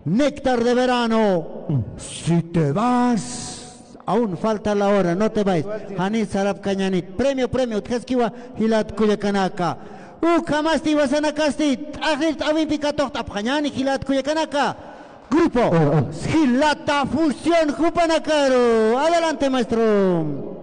Néctar de verano. Si te vas, aún falta la hora, no te vayas. Hanit Sarab Cañanit. Premio, Tjeskiwa, Hilat Kuyakanaka. Jamás te ibas a Nakastit. Agil Avimpika Tohta Cañani, Hilat Kuyakanaka. Grupo Hilata Fusión Jupanacaro. Adelante, maestro.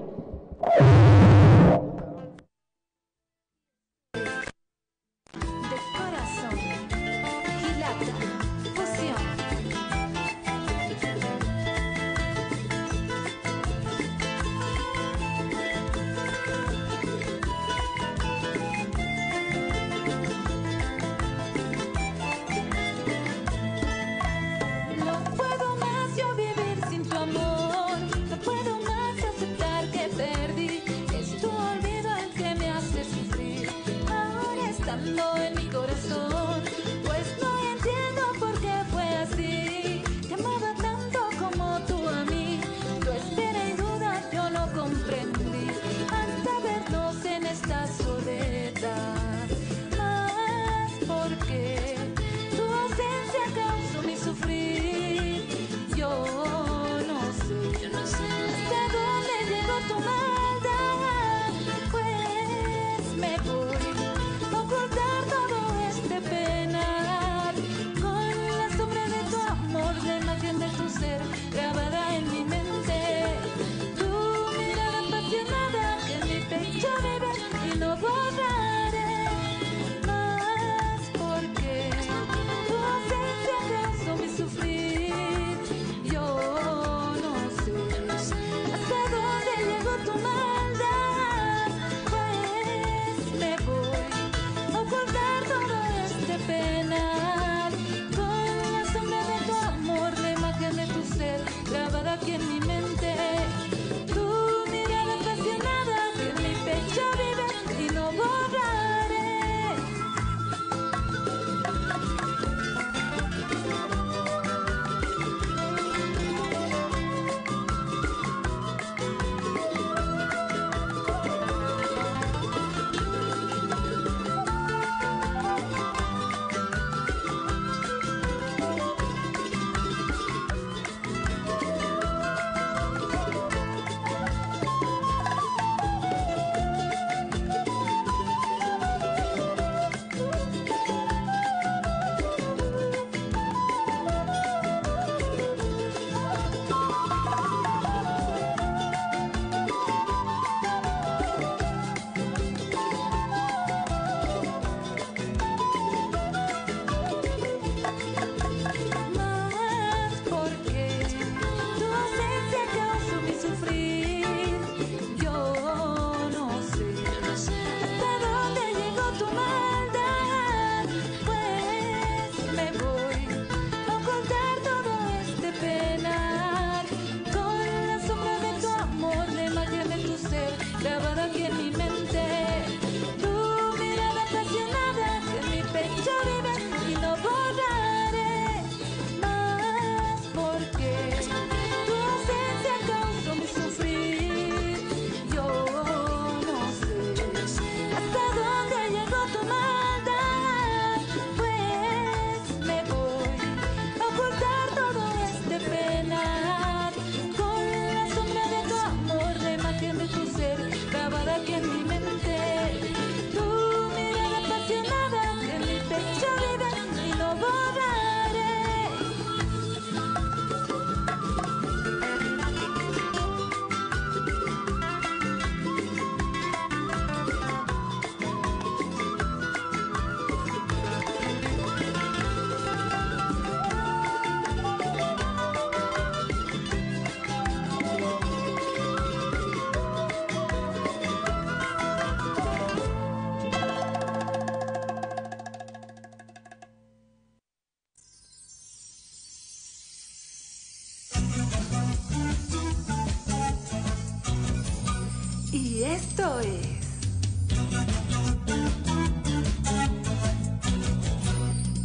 Y esto es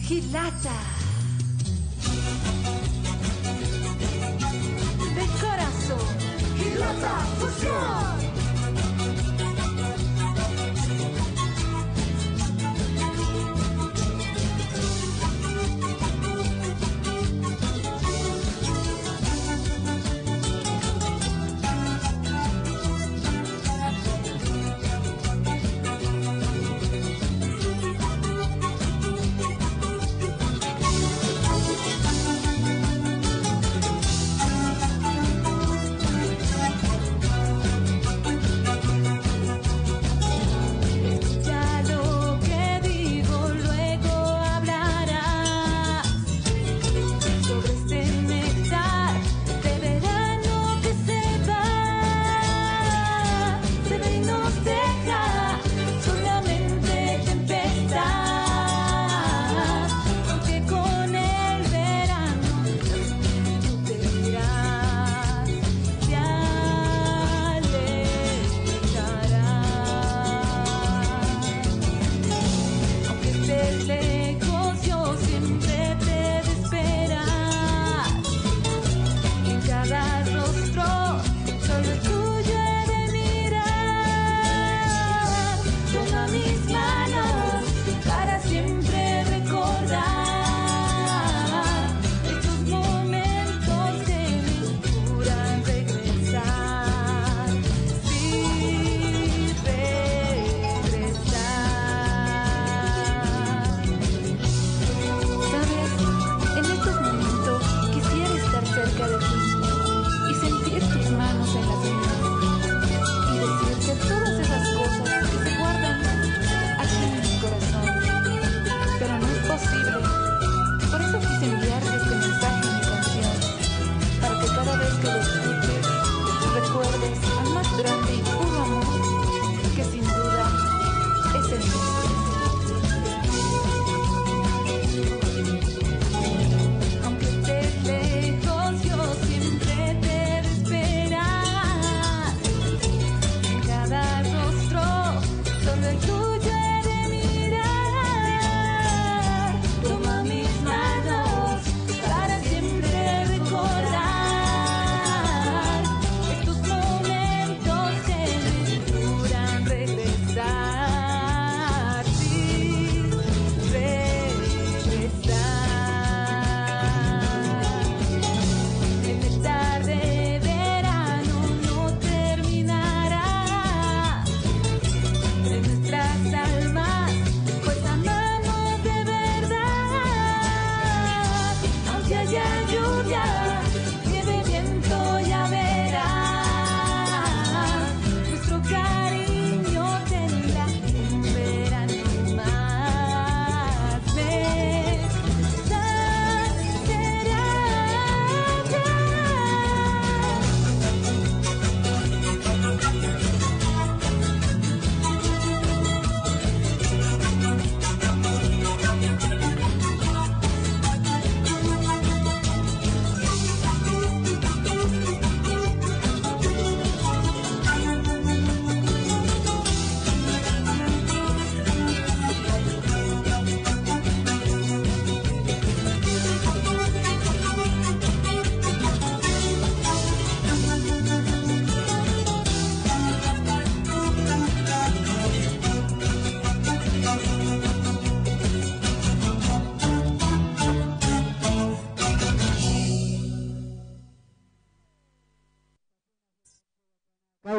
Gilata de corazón. Gilata Fusión.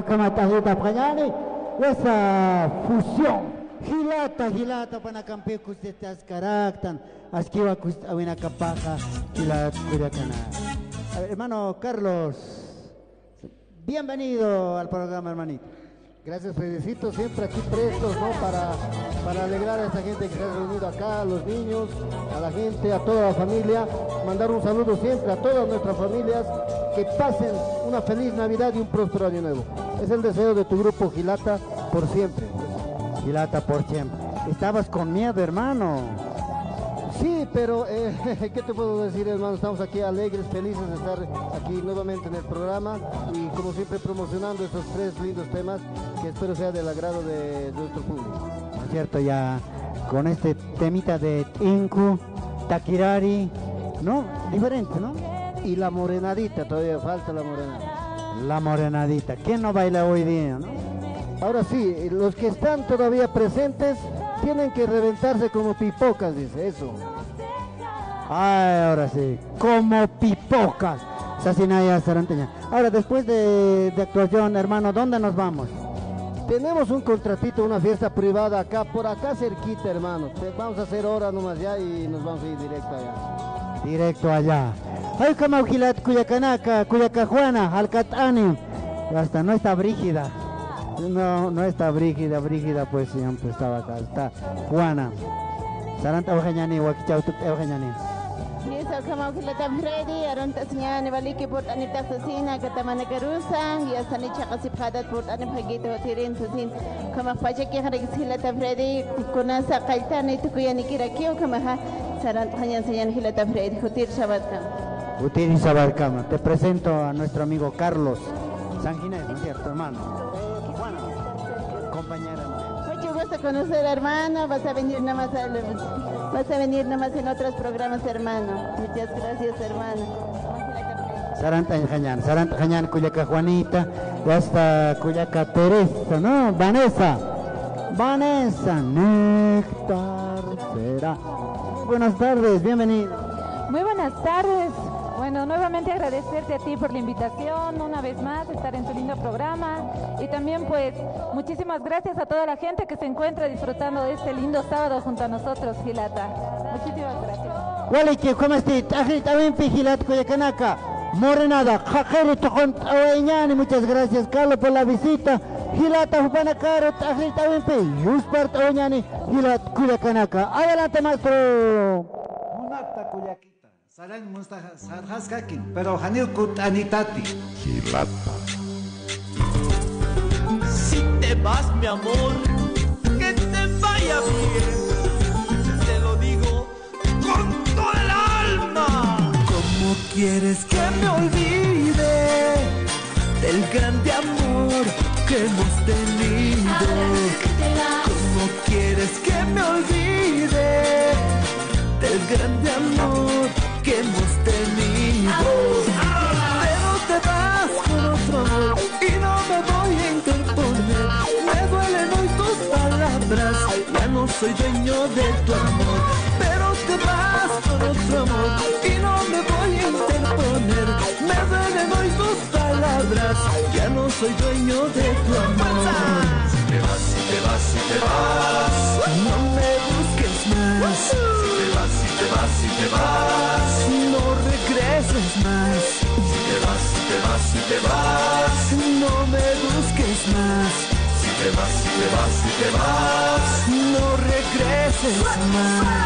Ukamatahita Panyani, esa fusión. Hilata panacampecus de Tascaractan, Asquiva Awina Capaja, Hilat Curiacana. Hermano Carlos, bienvenido al programa, hermanito. Gracias, Fredecito, siempre aquí prestos, ¿no? Para alegrar a esta gente que se ha reunido acá, a los niños, a la gente, a toda la familia. Mandar un saludo siempre a todas nuestras familias, que pasen una feliz Navidad y un próspero año nuevo. Es el deseo de tu grupo Gilata por siempre. Gilata por siempre. Estabas con miedo, hermano. Sí, pero ¿qué te puedo decir, hermano? Estamos aquí alegres, felices de estar aquí nuevamente en el programa y como siempre promocionando estos tres lindos temas que espero sea del agrado de nuestro público. Por cierto, ya con este temita de Tinku, Takirari, ¿no? Diferente, ¿no? Y la morenadita, todavía falta la morenadita. La morenadita. ¿Quién no baila hoy día, no? Ahora sí, los que están todavía presentes tienen que reventarse como pipocas, dice eso. Ay, ahora sí, como pipocas. Sasinaya Saranteña. Ahora, después de actuación, hermano, ¿dónde nos vamos? Tenemos un contratito, una fiesta privada acá, por acá cerquita, hermano. Vamos a hacer hora nomás ya y nos vamos a ir directo allá. Directo allá. Ay, Kamaujilat, Cuyacanaka, Cuyacajuana, Alcatani. Hasta no está Brígida. No está Brígida, pues siempre estaba acá. Está Juana. Saranta Eugenani, Wakichautuk Eugenani. Yes, Kamaujilat Freddy, Aronta Sinyani, Valiki Port Anita Sasina, Katamana Carusa, Yasani Chakasipadat Port Anipagito, Tirin Susin, Kamapachaki Haraxilata Freddy, Kunasa Kaitani, Tukuyani Kirakio, Kamaha, Sarant Hanyan Sayan Hilata Freddy, Hutir Shabatkam. Hutir Shabatkam. Te presento a nuestro amigo Carlos Sanginés, ¿no es cierto, hermano? Compañera. Mucho gusto conocer, hermano. Vas a venir nada más en otros programas, hermano. Muchas gracias, hermano. Saranta Jañán, Cuyaca Juanita, ya está Cuyaca Teresa, ¿no? Vanessa, Néctar será. Buenas tardes, bienvenido. Muy buenas tardes. Bueno, nuevamente agradecerte a ti por la invitación, una vez más, estar en tu lindo programa. Y también, pues, muchísimas gracias a toda la gente que se encuentra disfrutando de este lindo sábado junto a nosotros, Gilata. Muchísimas gracias. Waliki, ¿cómo estás? Ajit, Awimpi, Gilat, Cuyacanaka, Morenada, Jajeri, Tojon, Aweñani, muchas gracias, Carlos, por la visita. Gilata, Jupana, Carot, Ajit, Awimpi, Yuspart, Aweñani, Gilat, Cuyacanaka. Adelante, maestro. Munata, Cuyaquita. Sarang Mustafa Sarhaskakin, pero Hanil Kut Anitati. Gilata. Si te vas, mi amor, que te vaya bien. Te lo digo con toda el alma. ¿Cómo quieres que me olvide del grande amor que hemos tenido? ¿Cómo quieres que me olvide del grande amor que hemos tenido? Pero te vas con otro amor y no me voy a interponer. Me duelen hoy tus palabras, ya no soy dueño de tu amor. Pero te vas con otro amor y no me voy a interponer. Me duelen hoy tus palabras, ya no soy dueño de tu amor. Si te vas, si te vas, si te vas, no me busques más. Si te vas, si te vas, si te vas, no regreses más. Si te vas, si te vas, si te vas, no me busques más. Si te vas, si te vas, si te vas, no regreses más.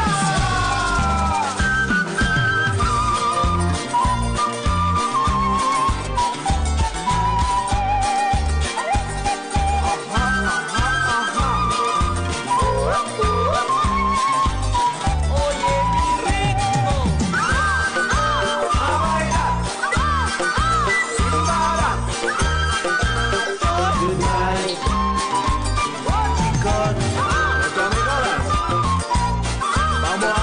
Vamos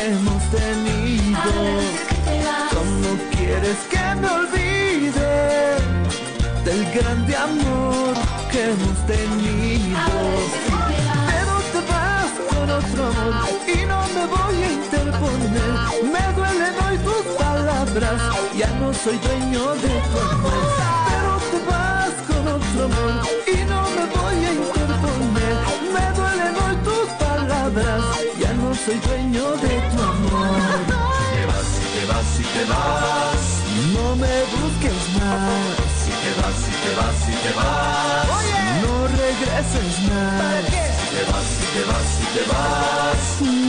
hemos tenido. ¿Cómo quieres que me olvide del grande amor que hemos tenido? Pero te vas con otro amor y no me voy a interponer. Me duelen hoy tus palabras, ya no soy dueño de tu amor. Pero te vas con otro amor y no me voy a interponer. Me duelen hoy tus palabras, ya no soy dueño de tu amor. Te vas, si te vas, si te vas. No me busques más. Si te vas, si te vas, si te vas. No regreses más. Si te vas, si te vas, si te vas.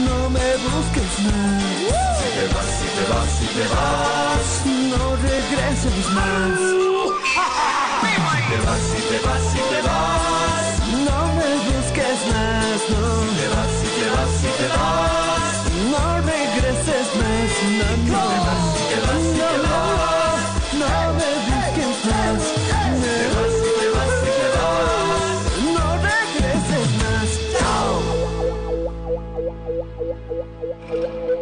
No me busques más. Si te vas, si te vas, si te vas. No regreses más. Si te vas, si te vas, si te vas. No me busques más. No. Si te vas, si te vas, si te vas. No regreses más. No, no. Si te vas, si te vas. No me busques más. Si te vas, si te vas, si te vas. No regreses más. Chao.